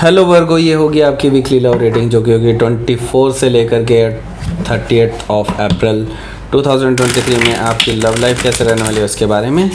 Hello वर्गो, ये होगी आपकी वीकली लव रेटिंग जो कि होगी 24 से लेकर के 30 ऑफ अप्रैल 2023 में आपकी लव लाइफ कैसे रहने वाली है उसके बारे में।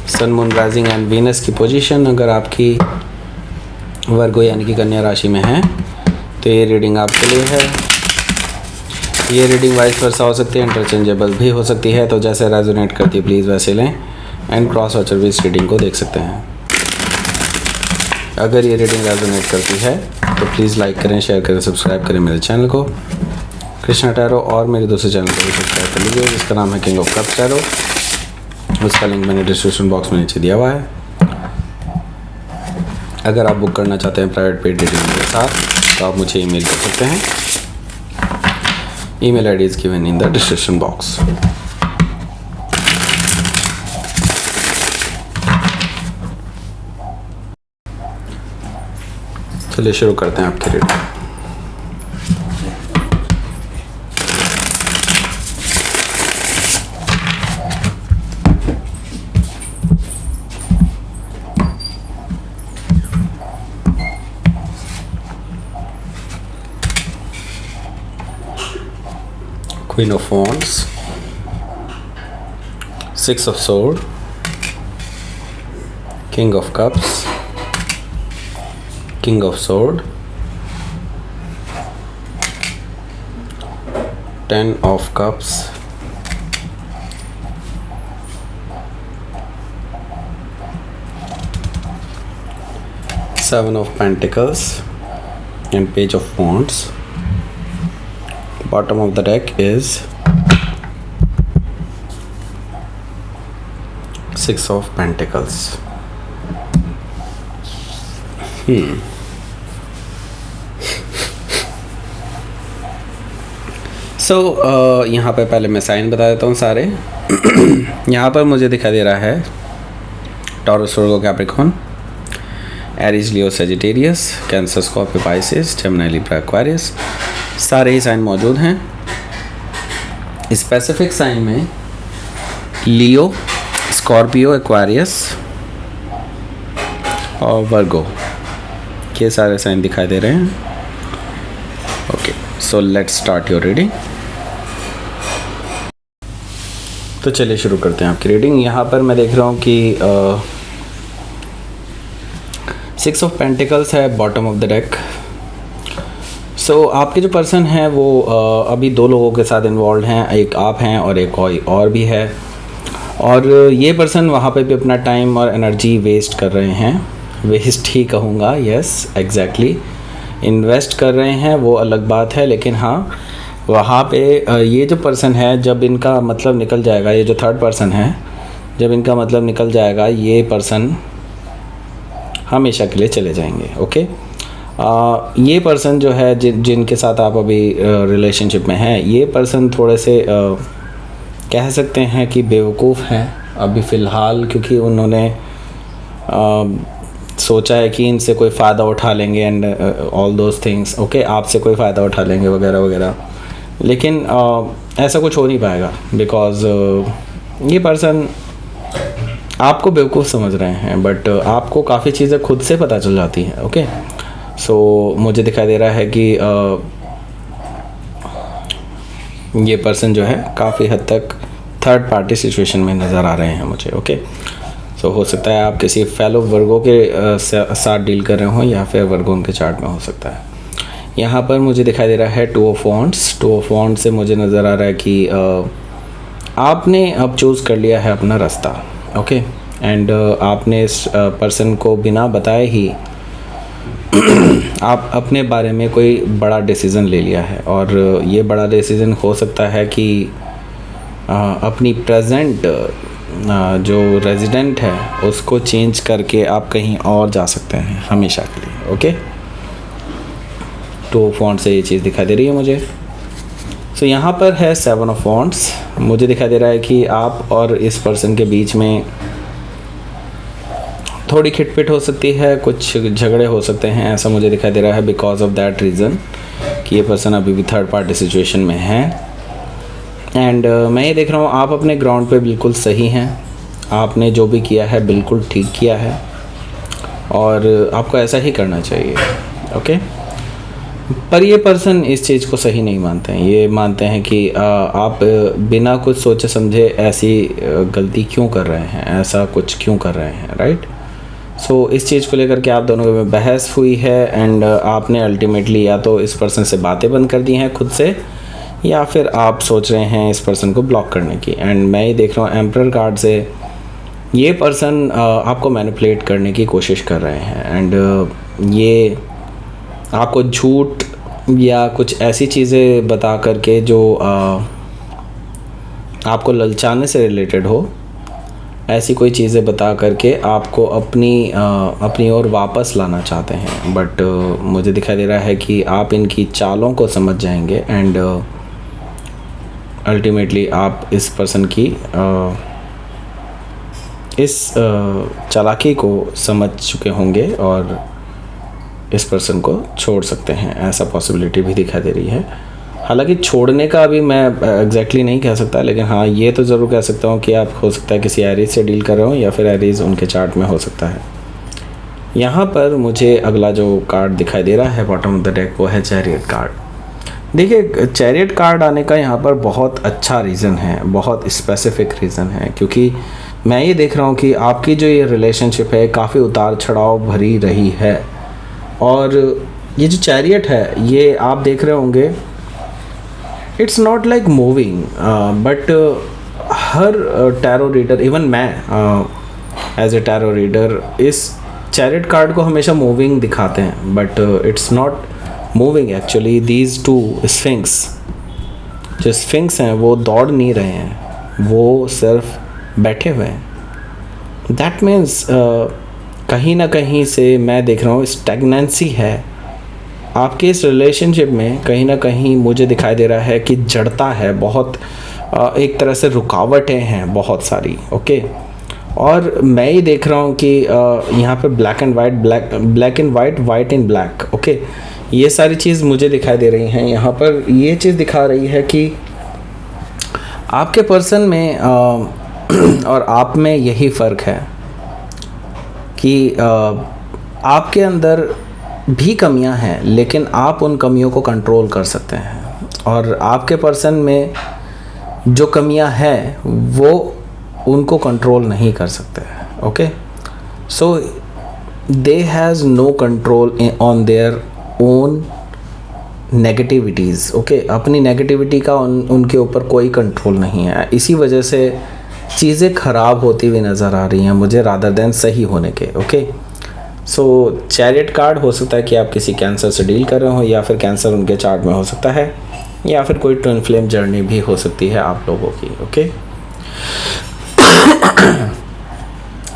Sun moon rising and Venus की पोजीशन अगर आपकी वर्गो यानी कि कन्या राशि में है तो ये रीडिंग आपके लिए है। ये रीडिंग वाइस वर्सा हो सकती है, इंटरचेंजेबल भी हो सकती है, तो जैसे रेजोनेट करती है प्लीज़ वैसे लें एंड क्रॉस वॉचर भी इस रीडिंग को देख सकते हैं। अगर ये रीडिंग रेजोनेट करती है तो प्लीज़ लाइक करें, शेयर करें, सब्सक्राइब करें मेरे चैनल को कृष्णा टैरो, और मेरे दूसरे चैनल को भी सब्सक्राइब कर लीजिए जिसका नाम है किंग ऑफ कप्स टैरो। उसका लिंक मैंने डिस्क्रिप्शन बॉक्स में नीचे दिया हुआ है। अगर आप बुक करना चाहते हैं प्राइवेट पेड रीडिंग के साथ तो आप मुझे ईमेल कर सकते हैं। Email ID is given in the description box. चलिए शुरू करते हैं आपकी reading. Queen of Wands, Six of Swords, King of Cups, King of Swords, Ten of Cups, Seven of Pentacles and Page of Wands. Bottom of the deck is Six of Pentacles. यहाँ पे पहले मैं sign बता देता हूँ सारे। यहाँ पर मुझे दिखाई दे रहा है Taurus, Virgo, Capricorn, Aries, Leo, Sagittarius, Cancer, Scorpio, Pisces, Gemini, Libra, Aquarius, सारे ही साइन मौजूद हैं। स्पेसिफिक साइन में लियो, स्कॉर्पियो, एक्वेरियस और वर्गो, ये सारे साइन दिखाई दे रहे हैं। Okay, so let's start your reading. तो चलिए शुरू करते हैं आपकी रीडिंग। यहाँ पर मैं देख रहा हूँ कि 6 ऑफ पेंटिकल्स है बॉटम ऑफ द डेक। सो आपके जो पर्सन हैं वो अभी दो लोगों के साथ इन्वॉल्व हैं, एक आप हैं और एक और भी है, और ये पर्सन वहाँ पे भी अपना टाइम और एनर्जी वेस्ट कर रहे हैं। वेस्ट ही कहूँगा, यस एग्जैक्टली, इन्वेस्ट कर रहे हैं वो अलग बात है, लेकिन हाँ वहाँ पे ये जो पर्सन है जब इनका मतलब निकल जाएगा, ये जो थर्ड पर्सन है जब इनका मतलब निकल जाएगा ये पर्सन हमेशा के लिए चले जाएंगे। ओके, ये पर्सन जो है जिनके साथ आप अभी रिलेशनशिप में हैं, ये पर्सन थोड़े से कह सकते हैं कि बेवकूफ़ हैं अभी फ़िलहाल, क्योंकि उन्होंने सोचा है कि इनसे कोई फ़ायदा उठा लेंगे and all those things. Okay, आपसे कोई फ़ायदा उठा लेंगे वगैरह वगैरह, लेकिन ऐसा कुछ हो नहीं पाएगा बिकॉज़ ये पर्सन आपको बेवकूफ़ समझ रहे हैं, बट आपको काफ़ी चीज़ें खुद से पता चल जाती हैं। ओके, सो मुझे दिखाई दे रहा है कि ये पर्सन जो है काफ़ी हद तक थर्ड पार्टी सिचुएशन में नज़र आ रहे हैं मुझे। ओके, सो हो सकता है आप किसी फेलो वर्गो के साथ डील कर रहे हो या फिर वर्गो उनके चार्ट में हो सकता है। यहाँ पर मुझे दिखाई दे रहा है 2 ऑफ वॉन्ड्स। 2 ऑफ वॉन्ड्स से मुझे नज़र आ रहा है कि आपने अब चूज़ कर लिया है अपना रास्ता। ओके, एंड आपने इस पर्सन को बिना बताए ही आप अपने बारे में कोई बड़ा डिसीज़न ले लिया है, और ये बड़ा डिसीज़न हो सकता है कि अपनी प्रेजेंट जो रेजिडेंट है उसको चेंज करके आप कहीं और जा सकते हैं हमेशा के लिए। ओके, तो फॉन्ट से ये चीज़ दिखाई दे रही है मुझे। सो यहाँ पर है 7 ऑफ वॉन्ड्स। मुझे दिखाई दे रहा है कि आप और इस पर्सन के बीच में थोड़ी खिटपिट हो सकती है, कुछ झगड़े हो सकते हैं, ऐसा मुझे दिखाई दे रहा है बिकॉज ऑफ दैट रीज़न कि ये पर्सन अभी भी थर्ड पार्टी सिचुएशन में है। एंड मैं ये देख रहा हूँ आप अपने ग्राउंड पे बिल्कुल सही हैं, आपने जो भी किया है बिल्कुल ठीक किया है। और आपको ऐसा ही करना चाहिए, ओके। पर ये पर्सन इस चीज़ को सही नहीं मानते हैं। ये मानते हैं कि आप बिना कुछ सोचे समझे ऐसी गलती क्यों कर रहे हैं, ऐसा कुछ क्यों कर रहे हैं, राइट। सो इस चीज़ को लेकर के आप दोनों में बहस हुई है एंड आपने अल्टीमेटली या तो इस पर्सन से बातें बंद कर दी हैं खुद से, या फिर आप सोच रहे हैं इस पर्सन को ब्लॉक करने की। एंड मैं ये देख रहा हूँ एम्परर कार्ड से ये पर्सन आपको मैनिपुलेट करने की कोशिश कर रहे हैं एंड ये आपको झूठ या कुछ ऐसी चीज़ें बता करके जो आपको ललचाने से रिलेटेड हो, ऐसी कोई चीज़ें बता करके आपको अपनी ओर वापस लाना चाहते हैं। बट मुझे दिखाई दे रहा है कि आप इनकी चालों को समझ जाएंगे एंड अल्टीमेटली आप इस पर्सन की इस चालाकी को समझ चुके होंगे और इस पर्सन को छोड़ सकते हैं, ऐसा पॉसिबिलिटी भी दिखाई दे रही है। हालांकि छोड़ने का अभी मैं एग्जैक्टली नहीं कह सकता, लेकिन हाँ ये तो ज़रूर कह सकता हूँ कि आप हो सकता है किसी एरीज से डील कर रहे हो या फिर एरीज उनके चार्ट में हो सकता है। यहाँ पर मुझे अगला जो कार्ड दिखाई दे रहा है बॉटम ऑफ द डेक वो है चैरियट कार्ड। देखिए चैरियट कार्ड आने का यहाँ पर बहुत अच्छा रीज़न है, बहुत स्पेसिफिक रीज़न है, क्योंकि मैं ये देख रहा हूँ कि आपकी जो ये रिलेशनशिप है काफ़ी उतार चढ़ाव भरी रही है। और ये जो चैरियट है ये आप देख रहे होंगे it's not like moving, but her tarot reader, even मैं एज ए टैरो रीडर इस चैरियट कार्ड को हमेशा मूविंग दिखाते हैं, but it's not moving actually. These two sphinx, जो स्फिंक्स हैं वो दौड़ नहीं रहे हैं, वो सिर्फ बैठे हुए हैं। दैट मीन्स कहीं ना कहीं से मैं देख रहा हूँ स्टैग्नेंसी है आपके इस रिलेशनशिप में। कहीं ना कहीं मुझे दिखाई दे रहा है कि जड़ता है बहुत, एक तरह से रुकावटें हैं बहुत सारी, ओके। और मैं ही देख रहा हूँ कि यहाँ पे black and white, black and white, white and black, okay. ये सारी चीज़ मुझे दिखाई दे रही हैं। यहाँ पर ये चीज़ दिखा रही है कि आपके पर्सन में और आप में यही फ़र्क है कि आपके अंदर भी कमियां हैं, लेकिन आप उन कमियों को कंट्रोल कर सकते हैं। और आपके पर्सन में जो कमियां हैं वो उनको कंट्रोल नहीं कर सकते, okay. So they has no control on their own negativities, okay. अपनी नेगेटिविटी का उनके ऊपर कोई कंट्रोल नहीं है। इसी वजह से चीज़ें ख़राब होती हुई नज़र आ रही हैं मुझे, रादर देन सही होने के, ओके। सो चैरियट कार्ड हो सकता है कि आप किसी कैंसर से डील कर रहे हो, या फिर कैंसर उनके चार्ट में हो सकता है, या फिर कोई ट्विन फ्लेम जर्नी भी हो सकती है आप लोगों की, ओके।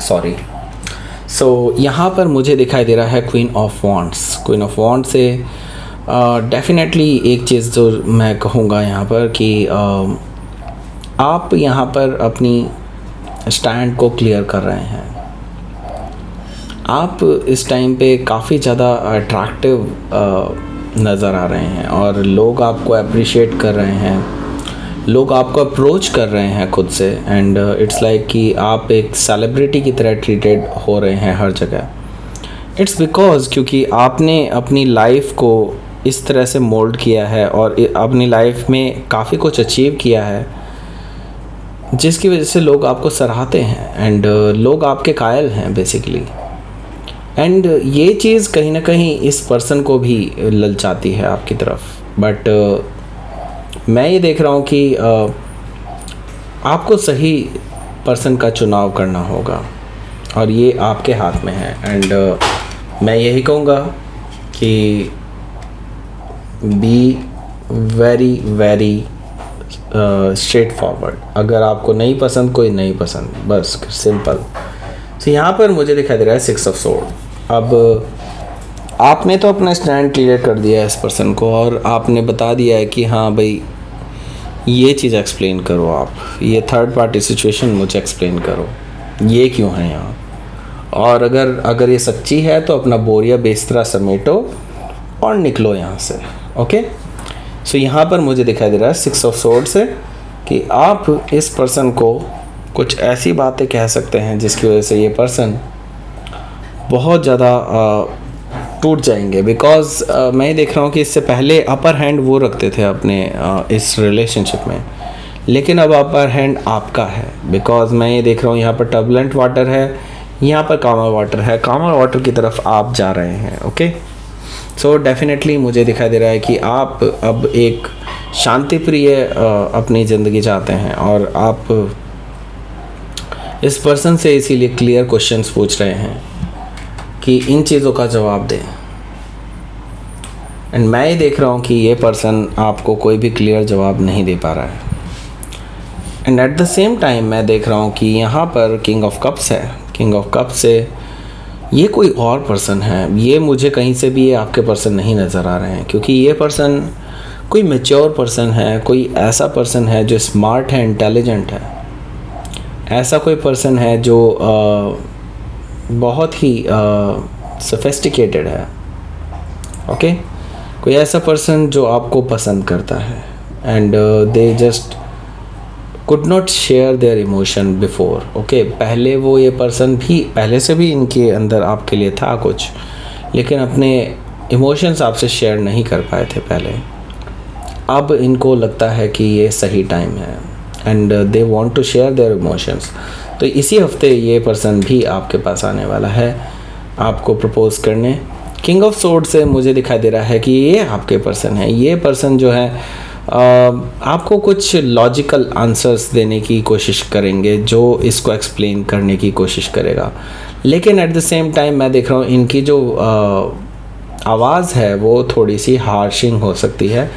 सॉरी। सो यहाँ पर मुझे दिखाई दे रहा है queen of wands. Queen of wands से डेफिनेटली एक चीज़ जो मैं कहूँगा यहाँ पर कि आप यहाँ पर अपनी स्टैंड को क्लियर कर रहे हैं। आप इस टाइम पे काफ़ी ज़्यादा अट्रैक्टिव नज़र आ रहे हैं और लोग आपको अप्रिशिएट कर रहे हैं, लोग आपको अप्रोच कर रहे हैं खुद से, एंड इट्स लाइक कि आप एक सेलिब्रिटी की तरह ट्रीटेड हो रहे हैं हर जगह। इट्स बिकॉज क्योंकि आपने अपनी लाइफ को इस तरह से मोल्ड किया है और अपनी लाइफ में काफ़ी कुछ अचीव किया है, जिसकी वजह से लोग आपको सराहते हैं एंड लोग आपके कायल हैं बेसिकली। एंड ये चीज़ कहीं ना कहीं इस पर्सन को भी ललचाती है आपकी तरफ। बट मैं ये देख रहा हूँ कि आपको सही पर्सन का चुनाव करना होगा और ये आपके हाथ में है। एंड मैं यही कहूँगा कि be very very straight forward. अगर आपको नहीं पसंद, कोई नहीं पसंद, बस सिंपल। तो यहाँ पर मुझे दिखाई दे रहा है 6 ऑफ सोर्ड। अब आपने तो अपना स्टैंड क्लियर कर दिया है इस पर्सन को और आपने बता दिया है कि हाँ भाई ये चीज़ एक्सप्लेन करो, आप ये थर्ड पार्टी सिचुएशन मुझे एक्सप्लेन करो, ये क्यों है यहाँ। और अगर ये सच्ची है तो अपना बोरिया बिस्तरा समेटो और निकलो यहाँ से, ओके। सो यहाँ पर मुझे दिखाई दे रहा है 6 ऑफ सोर्ड से कि आप इस पर्सन को कुछ ऐसी बातें कह सकते हैं जिसकी वजह से ये पर्सन बहुत ज़्यादा टूट जाएंगे। बिकॉज़ मैं देख रहा हूँ कि इससे पहले अपर हैंड वो रखते थे अपने इस रिलेशनशिप में, लेकिन अब अपर हैंड आपका है। बिकॉज़ मैं ये देख रहा हूँ यहाँ पर टर्बुलेंट वाटर है, यहाँ पर कामर वाटर है, कामर वाटर की तरफ आप जा रहे हैं। ओके, सो डेफिनेटली मुझे दिखाई दे रहा है कि आप अब एक शांति प्रिय अपनी ज़िंदगी चाहते हैं, और आप इस पर्सन से इसीलिए क्लियर क्वेश्चंस पूछ रहे हैं कि इन चीज़ों का जवाब दें। एंड मैं ये देख रहा हूँ कि ये पर्सन आपको कोई भी क्लियर जवाब नहीं दे पा रहा है। And at the same time मैं देख रहा हूँ कि यहाँ पर किंग ऑफ कप्स है। किंग ऑफ कप्स से ये कोई और पर्सन है, ये मुझे कहीं से भी ये आपके पर्सन नहीं नज़र आ रहे हैं, क्योंकि ये पर्सन कोई मैच्योर पर्सन है, कोई ऐसा पर्सन है जो स्मार्ट है, इंटेलिजेंट है, ऐसा कोई पर्सन है जो बहुत ही सोफिस्टिकेटेड है। ओके, कोई ऐसा पर्सन जो आपको पसंद करता है, and they just could not share their emotion before. Okay, पहले वो ये पर्सन भी पहले से भी इनके अंदर आपके लिए था कुछ, लेकिन अपने इमोशंस आपसे शेयर नहीं कर पाए थे पहले। अब इनको लगता है कि ये सही टाइम है, and they want to share their emotions. तो इसी हफ्ते ये पर्सन भी आपके पास आने वाला है आपको प्रपोज करने। किंग ऑफ सोर्ड से मुझे दिखाई दे रहा है कि ये आपके पर्सन है। ये पर्सन जो है आपको कुछ लॉजिकल आंसर्स देने की कोशिश करेंगे, जो इसको एक्सप्लेन करने की कोशिश करेगा, लेकिन एट द सेम टाइम मैं देख रहा हूँ इनकी जो आवाज़ है वो थोड़ी सी हार्शिंग हो सकती है।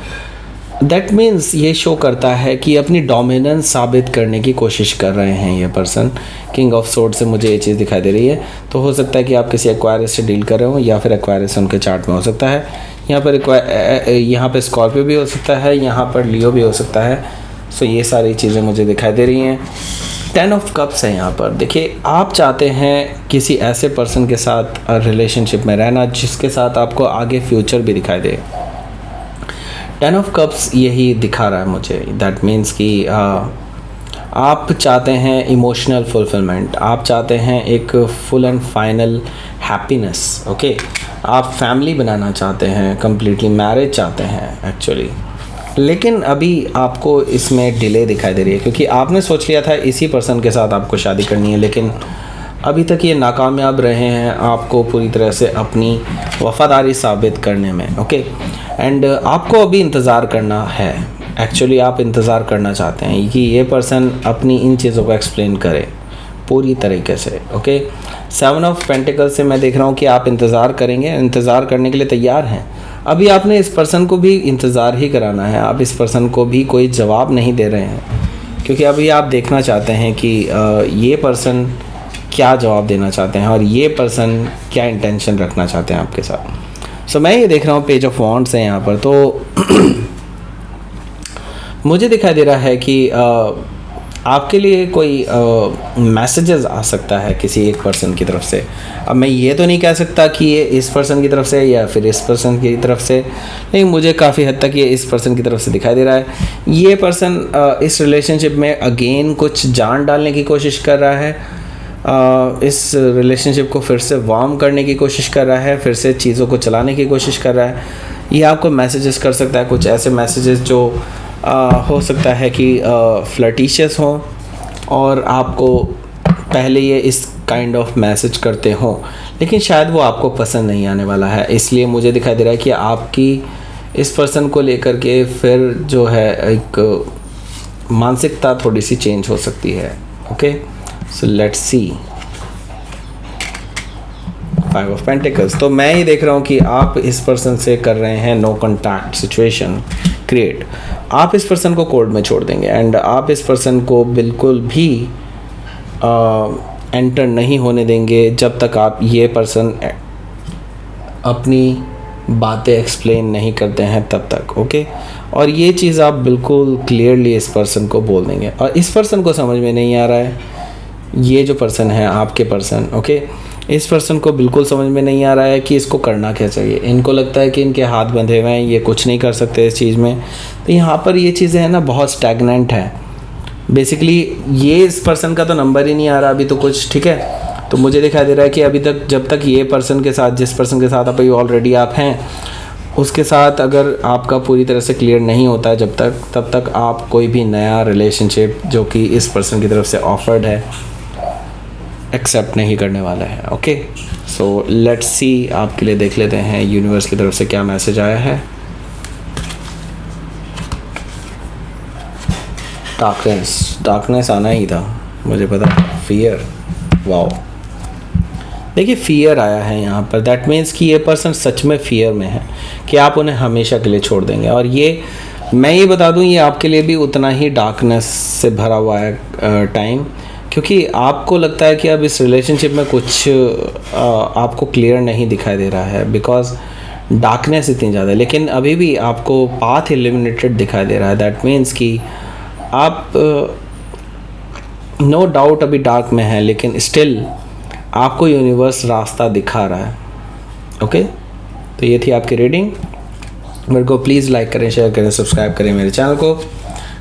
दैट मीन्स ये शो करता है कि अपनी डोमिनेंस साबित करने की कोशिश कर रहे हैं ये पर्सन। किंग ऑफ सोर्ड से मुझे ये चीज़ दिखाई दे रही है। तो हो सकता है कि आप किसी एक्वायरस से डील कर रहे हो, या फिर एक्वायरस उनके चार्ट में हो सकता है। यहाँ पर स्कॉर्पियो भी हो सकता है, यहाँ पर लियो भी हो सकता है। सो ये सारी चीज़ें मुझे दिखाई दे रही हैं। 10 ऑफ कप्स है यहाँ पर। देखिए, आप चाहते हैं किसी ऐसे पर्सन के साथ रिलेशनशिप में रहना जिसके साथ आपको आगे फ्यूचर भी दिखाई दे। 10 ऑफ कप्स यही दिखा रहा है मुझे। दैट मीन्स कि आप चाहते हैं इमोशनल फुलफिलमेंट, आप चाहते हैं एक full and final happiness. Okay, आप फैमिली बनाना चाहते हैं, कम्प्लीटली मैरिज चाहते हैं एक्चुअली, लेकिन अभी आपको इसमें डिले दिखाई दे रही है, क्योंकि आपने सोच लिया था इसी पर्सन के साथ आपको शादी करनी है, लेकिन अभी तक ये नाकामयाब रहे हैं आपको पूरी तरह से अपनी वफ़ादारी साबित करने में। ओके, एंड आपको अभी इंतज़ार करना है। एक्चुअली आप इंतज़ार करना चाहते हैं कि ये पर्सन अपनी इन चीज़ों को एक्सप्लेन करे पूरी तरीके से। ओके, 7 ऑफ पेंटिकल्स से मैं देख रहा हूँ कि आप इंतज़ार करेंगे, इंतज़ार करने के लिए तैयार हैं। अभी आपने इस पर्सन को भी इंतज़ार ही कराना है, आप इस पर्सन को भी कोई जवाब नहीं दे रहे हैं, क्योंकि अभी आप देखना चाहते हैं कि ये पर्सन क्या जवाब देना चाहते हैं और ये पर्सन क्या इंटेंशन रखना चाहते हैं आपके साथ। सो मैं ये देख रहा हूँ पेज ऑफ वॉन्ड्स है यहाँ पर। तो मुझे दिखाई दे रहा है कि आपके लिए कोई मैसेजेस आ सकता है किसी एक पर्सन की तरफ से। अब मैं ये तो नहीं कह सकता कि ये इस पर्सन की तरफ से या फिर इस पर्सन की तरफ से, लेकिन मुझे काफ़ी हद तक ये इस पर्सन की तरफ से दिखाई दे रहा है। ये पर्सन इस रिलेशनशिप में अगेन कुछ जान डालने की कोशिश कर रहा है, इस रिलेशनशिप को फिर से वार्म करने की कोशिश कर रहा है, फिर से चीज़ों को चलाने की कोशिश कर रहा है। ये आपको मैसेजेस कर सकता है, कुछ ऐसे मैसेजेस जो हो सकता है कि फ्लर्टिशियस हों और आपको पहले ये इस काइंड ऑफ मैसेज करते हों, लेकिन शायद वो आपको पसंद नहीं आने वाला है। इसलिए मुझे दिखाई दे रहा है कि आपकी इस पर्सन को लेकर के फिर जो है एक मानसिकता थोड़ी सी चेंज हो सकती है। Okay, so let's see 5 of pentacles. तो मैं ये देख रहा हूँ कि आप इस पर्सन से कर रहे हैं नो कॉन्टैक्ट सिचुएशन क्रिएट। आप इस पर्सन को कोल्ड में छोड़ देंगे, एंड आप इस पर्सन को बिल्कुल भी एंटर नहीं होने देंगे जब तक आप ये पर्सन अपनी बातें एक्सप्लेन नहीं करते हैं तब तक। ओके, और ये चीज़ आप बिल्कुल क्लियरली इस पर्सन को बोल देंगे। और इस पर्सन को समझ में नहीं आ रहा है, ये जो पर्सन है आपके पर्सन, ओके, इस पर्सन को बिल्कुल समझ में नहीं आ रहा है कि इसको करना क्या चाहिए। इनको लगता है कि इनके हाथ बंधे हुए हैं, ये कुछ नहीं कर सकते इस चीज़ में। तो यहाँ पर ये चीज़ें हैं ना बहुत स्टैगनेंट है। बेसिकली ये इस पर्सन का तो नंबर ही नहीं आ रहा अभी तो कुछ, ठीक है। तो मुझे दिखाई दे रहा है कि अभी तक जब तक ये पर्सन के साथ, जिस पर्सन के साथ अभी ऑलरेडी आप हैं, उसके साथ अगर आपका पूरी तरह से क्लियर नहीं होता है जब तक, तब तक आप कोई भी नया रिलेशनशिप जो कि इस पर्सन की तरफ से ऑफर्ड है एक्सेप्ट नहीं करने वाला है। ओके, सो लेट्स सी, आपके लिए देख लेते हैं यूनिवर्स की तरफ से क्या मैसेज आया है। डार्कनेस आना ही था, मुझे पता। फियर, वाओ, देखिए फियर आया है यहाँ पर। दैट मीन्स कि ये पर्सन सच में फियर में है कि आप उन्हें हमेशा के लिए छोड़ देंगे। और ये मैं ये बता दूँ, ये आपके लिए भी उतना ही डार्कनेस से भरा हुआ है टाइम, क्योंकि आपको लगता है कि अब इस रिलेशनशिप में कुछ आपको क्लियर नहीं दिखाई दे रहा है, बिकॉज डार्कनेस इतनी ज़्यादा है। लेकिन अभी भी आपको पाथ इल्यूमिनेटेड दिखाई दे रहा है। दैट मीन्स कि आप नो डाउट अभी डार्क में है, लेकिन स्टिल आपको यूनिवर्स रास्ता दिखा रहा है। ओके, तो ये थी आपकी रीडिंग। मेरे को प्लीज़ लाइक करें, शेयर करें, सब्सक्राइब करें मेरे चैनल को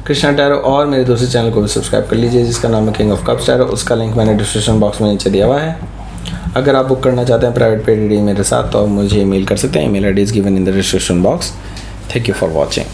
कृष्णा टैरो, और मेरे दूसरे चैनल को भी सब्सक्राइब कर लीजिए जिसका नाम है किंग ऑफ कप्स टैरो। उसका लिंक मैंने डिस्क्रिप्शन बॉक्स में नीचे दिया हुआ है। अगर आप बुक करना चाहते हैं प्राइवेट पेड रीडिंग मेरे साथ, तो आप मुझे ईमेल कर सकते हैं। Email I D is given in the description box. Thank you for watching.